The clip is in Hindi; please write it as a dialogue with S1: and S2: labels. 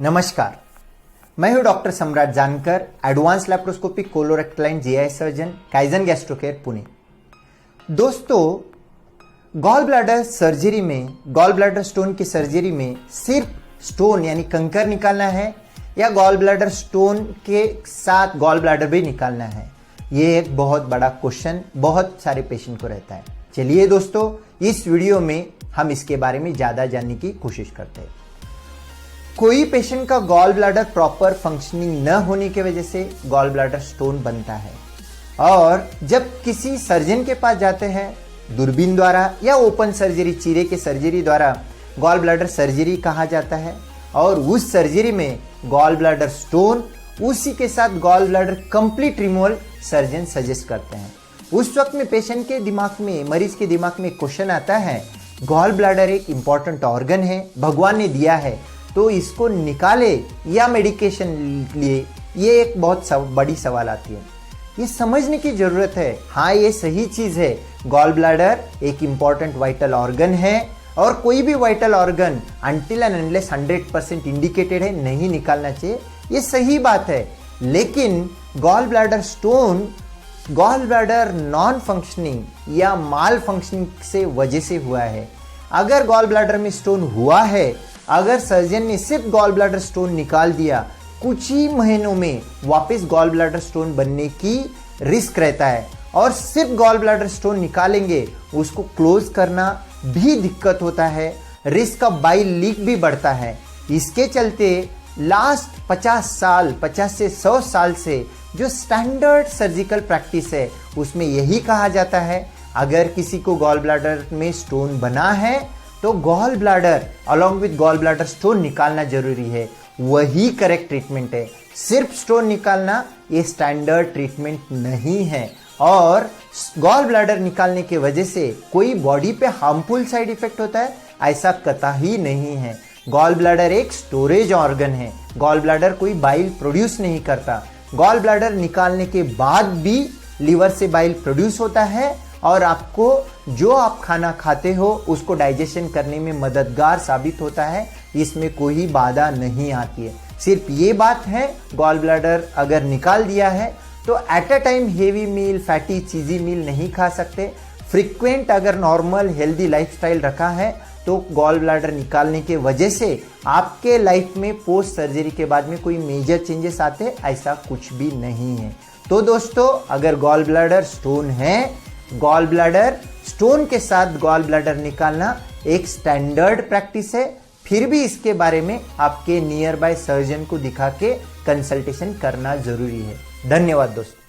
S1: नमस्कार, मैं हूं डॉक्टर सम्राट जानकर, advance laparoscopic colorectal GI surgeon, kaizen gastro care, Pune. दोस्तों, गॉल ब्लैडर सर्जरी में, गॉल ब्लैडर स्टोन की सर्जरी में सिर्फ स्टोन यानी कंकर निकालना है या गॉल ब्लैडर स्टोन के साथ गॉल ब्लैडर भी निकालना है? ये एक बहुत बड़ा क्वेश्चन बहुत सारे पेशेंट को रहता है। चलिए दोस्तों, इस वीडियो में हम इसके बारे में ज्यादा जानने की कोशिश करते हैं। कोई पेशेंट का गॉल ब्लैडर प्रॉपर फंक्शनिंग न होने की वजह से गॉल ब्लैडर स्टोन बनता है, और जब किसी सर्जन के पास जाते हैं दूरबीन द्वारा या ओपन सर्जरी, चीरे के सर्जरी द्वारा गॉल ब्लैडर सर्जरी कहा जाता है, और उस सर्जरी में गॉल ब्लैडर स्टोन, उसी के साथ gall bladder complete removal surgeon suggest करते हैं। उस वक्त में पेशेंट के दिमाग में, मरीज के दिमाग में क्वेश्चन आता है, गॉल ब्लैडर एक इंपॉर्टेंट ऑर्गन है, भगवान ने दिया है, तो इसको निकाले या मेडिकेशन लिए? ये एक बहुत बड़ी सवाल आती है। ये समझने की जरूरत है। हाँ, ये सही चीज है, गॉल ब्लैडर एक इंपॉर्टेंट वाइटल ऑर्गन है, और कोई भी vital organ until and unless 100% indicated है नहीं निकालना चाहिए, ये सही बात है। लेकिन gall bladder stone gall bladder non functioning या माल फंक्शनिंग से वजह से हुआ है। अगर गॉल ब्लैडर में स्टोन हुआ है, अगर सर्जन ने सिर्फ गॉल ब्लैडर स्टोन निकाल दिया, कुछ ही महीनों में वापस गॉल ब्लैडर स्टोन बनने की रिस्क रहता है, और सिर्फ गॉल ब्लैडर स्टोन निकालेंगे उसको क्लोज करना भी दिक्कत होता है, रिस्क ऑफ बाइल लीक भी बढ़ता है। इसके चलते लास्ट 50 से 100 साल से जो स्टैंडर्ड सर्जिकल प्रैक्टिस है उसमें यही कहा जाता है, अगर किसी को गॉल ब्लैडर में स्टोन बना है तो gall bladder along with gall bladder stone निकालना जरूरी है। वही करेक्ट ट्रीटमेंट है। सिर्फ स्टोन निकालना ये स्टैंडर्ड ट्रीटमेंट नहीं है, और गॉल ब्लैडर निकालने की वजह से कोई बॉडी पे हार्मफुल साइड इफेक्ट होता है, ऐसा कतई नहीं है। गॉल ब्लैडर एक स्टोरेज ऑर्गन है। गॉल ब्लैडर कोई बाइल प्रोड्यूस नहीं करता। गॉल ब्लैडर निकालने के बाद भी लीवर से बाइल प्रोड्यूस होता है, और आपको जो आप खाना खाते हो उसको डाइजेशन करने में मददगार साबित होता है। इसमें कोई बाधा नहीं आती है। सिर्फ ये बात है, गॉल ब्लैडर अगर निकाल दिया है तो at a time heavy meal, fatty cheesy meal नहीं खा सकते। फ्रीक्वेंट अगर नॉर्मल हेल्दी लाइफस्टाइल रखा है तो गॉल ब्लैडर निकालने के वजह से आपके लाइफ में पोस्ट सर्जरी के बाद में कोई मेजर चेंजेस आते, ऐसा कुछ भी नहीं है। तो दोस्तों, अगर गॉल ब्लैडर स्टोन है, गॉल ब्लैडर स्टोन के साथ गॉल ब्लैडर निकालना एक स्टैंडर्ड प्रैक्टिस है। फिर भी इसके बारे में आपके नियर बाय सर्जन को दिखा के कंसल्टेशन करना जरूरी है। धन्यवाद दोस्तों।